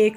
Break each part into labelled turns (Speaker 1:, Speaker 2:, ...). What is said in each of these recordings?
Speaker 1: 1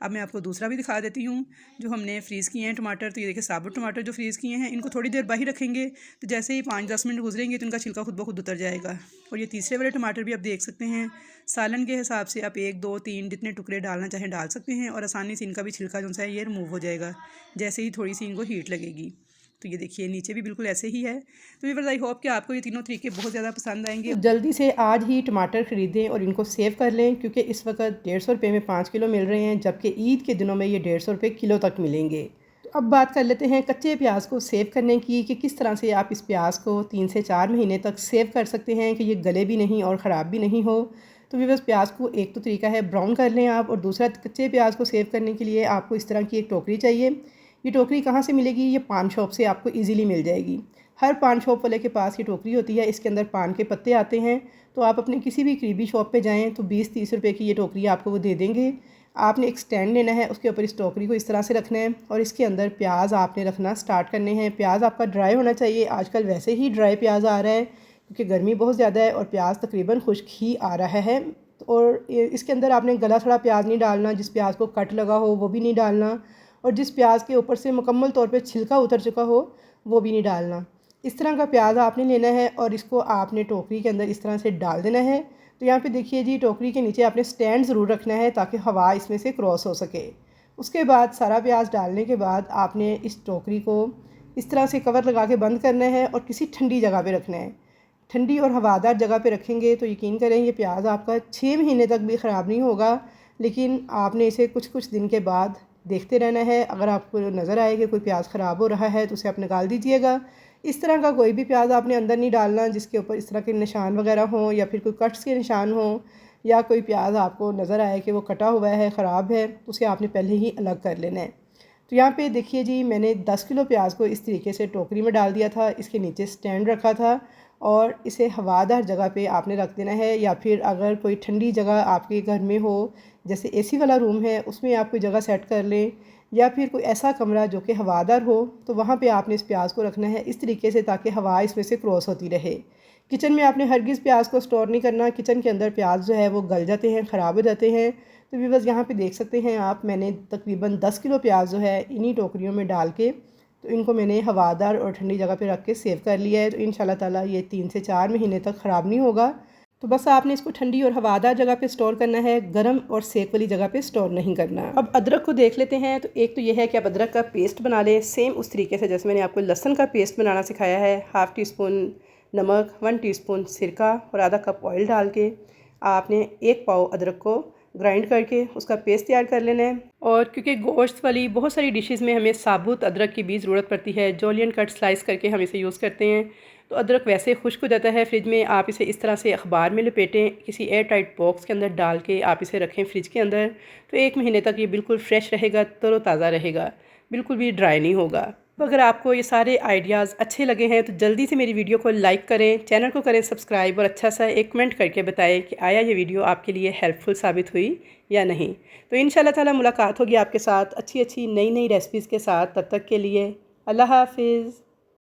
Speaker 1: अब मैं आपको दूसरा भी दिखा देती हूँ जो हमने फ्रीज़ किए हैं टमाटर। तो ये देखिए साबुत टमाटर जो फ्रीज़ किए हैं, इनको थोड़ी देर बाहर रखेंगे तो जैसे ही 5-10 मिनट गुजरेंगे तो इनका छिलका खुद ब खुद उतर जाएगा। और ये तीसरे वाले टमाटर भी आप देख सकते हैं, सालन के हिसाब से आप 1, 2, 3 जितने टुकड़े डालना चाहें डाल सकते हैं और आसानी से इनका भी छिलका जो है ये रिमूव हो जाएगा जैसे ही थोड़ी सी इनको हीट लगेगी। तो ये देखिए नीचे भी बिल्कुल ऐसे ही है। तो व्यूअर्स आई होप कि आपको ये तीनों तरीके बहुत ज़्यादा पसंद आएंगे। जल्दी से आज ही टमाटर ख़रीदें और इनको सेव कर लें क्योंकि इस वक्त 150 रुपये में 5 किलो मिल रहे हैं, जबकि ईद के दिनों में ये 150 रुपये किलो तक मिलेंगे। तो अब बात कर लेते हैं कच्चे प्याज को सेव करने की कि किस तरह से आप इस प्याज को 3 से 4 महीने तक सेव कर सकते हैं कि ये गले भी नहीं और ख़राब भी नहीं हो। तो व्यूअर्स प्याज को एक तो तरीका है ब्राउन कर लें आप, और दूसरा कच्चे प्याज को सेव करने के लिए आपको इस तरह की एक टोकरी चाहिए। ये टोकरी कहाँ से मिलेगी? ये पान शॉप से आपको इजीली मिल जाएगी। हर पान शॉप वाले के पास ये टोकरी होती है, इसके अंदर पान के पत्ते आते हैं। तो आप अपने किसी भी करीबी शॉप पे जाएं तो 20-30 रुपए की ये टोकरी आपको वो दे देंगे। आपने एक स्टैंड लेना है, उसके ऊपर इस टोकरी को इस तरह से रखना है और इसके अंदर प्याज आपने रखना स्टार्ट करने हैं। प्याज आपका ड्राई होना चाहिए, आजकल वैसे ही ड्राई प्याज आ रहा है क्योंकि गर्मी बहुत ज़्यादा है और प्याज तकरीबन खुश्क ही आ रहा है। और इसके अंदर आपने गला सड़ा प्याज नहीं डालना, जिस प्याज को कट लगा हो वो भी नहीं डालना, और जिस प्याज के ऊपर से मुकम्मल तौर पे छिलका उतर चुका हो वो भी नहीं डालना। इस तरह का प्याज आपने लेना है और इसको आपने टोकरी के अंदर इस तरह से डाल देना है। तो यहाँ पे देखिए जी, टोकरी के नीचे आपने स्टैंड ज़रूर रखना है ताकि हवा इसमें से क्रॉस हो सके। उसके बाद सारा प्याज डालने के बाद आपने इस टोकरी को इस तरह से कवर लगा के बंद करना है और किसी ठंडी जगह पर रखना है। ठंडी और हवादार जगह पे रखेंगे तो यकीन करें ये प्याज आपका 6 महीने तक भी ख़राब नहीं होगा। लेकिन आपने इसे कुछ दिन के बाद देखते रहना है। अगर आपको नज़र आए कि कोई प्याज ख़राब हो रहा है तो उसे आप निकाल दीजिएगा। इस तरह का कोई भी प्याज आपने अंदर नहीं डालना जिसके ऊपर इस तरह के निशान वगैरह हों या फिर कोई कट्स के निशान हों, या कोई प्याज आपको नज़र आए कि वो कटा हुआ है, ख़राब है, तो उसे आपने पहले ही अलग कर लेना है। तो यहाँ पे देखिए जी, मैंने 10 किलो प्याज को इस तरीके से टोकरी में डाल दिया था। इसके नीचे स्टैंड रखा था और इसे हवादार जगह पे आपने रख देना है, या फिर अगर कोई ठंडी जगह आपके घर में हो, जैसे एसी वाला रूम है उसमें आप कोई जगह सेट कर लें, या फिर कोई ऐसा कमरा जो कि हवादार हो तो वहाँ पे आपने इस प्याज को रखना है इस तरीके से ताकि हवा इसमें से क्रॉस होती रहे। किचन में आपने हरगिज़ प्याज को स्टोर नहीं करना, किचन के अंदर प्याज जो है वो गल जाते हैं, ख़राब हो जाते हैं। तो व्यूअर्स यहाँ पे देख सकते हैं आप, मैंने तकरीबन 10 किलो प्याज जो है इन्हीं टोकरियों में डाल के तो इनको मैंने हवादार और ठंडी जगह पे रख के सेव कर लिया है। तो इंशाल्लाह ताला ये 3 से 4 महीने तक ख़राब नहीं होगा। तो बस आपने इसको ठंडी और हवादार जगह पे स्टोर करना है, गर्म और सेक वाली जगह पे स्टोर नहीं करना। अब अदरक को देख लेते हैं। तो एक तो ये है कि आप अदरक का पेस्ट बना लें सेम उस तरीके से जैसे मैंने आपको लहसुन का पेस्ट बनाना सिखाया है। हाफ़ टी स्पून नमक, 1 टीस्पून सिरका और आधा कप ऑयल डाल के आपने 1 पाव अदरक को ग्राइंड करके उसका पेस्ट तैयार कर लेना है। और क्योंकि गोश्त वाली बहुत सारी डिशेस में हमें साबुत अदरक की भी ज़रूरत पड़ती है, जॉलियन कट स्लाइस करके हम इसे यूज़ करते हैं। तो अदरक वैसे खुश्क हो जाता है फ्रिज में, आप इसे इस तरह से अखबार में लपेटें, किसी एयर टाइट बॉक्स के अंदर डाल के आप इसे रखें फ्रिज के अंदर। तो 1 महीने तक ये बिल्कुल फ्रेश रहेगा, तरोताज़ा रहेगा, बिल्कुल भी ड्राई नहीं होगा। तो अगर आपको ये सारे आइडियाज़ अच्छे लगे हैं तो जल्दी से मेरी वीडियो को लाइक करें, चैनल को करें सब्सक्राइब और अच्छा सा एक कमेंट करके बताएं कि आया ये वीडियो आपके लिए हेल्पफुल साबित हुई या नहीं। तो इंशाल्लाह ताला मुलाकात होगी आपके साथ अच्छी नई रेसिपीज़ के साथ। तब तक के लिए अल्लाह हाफिज़।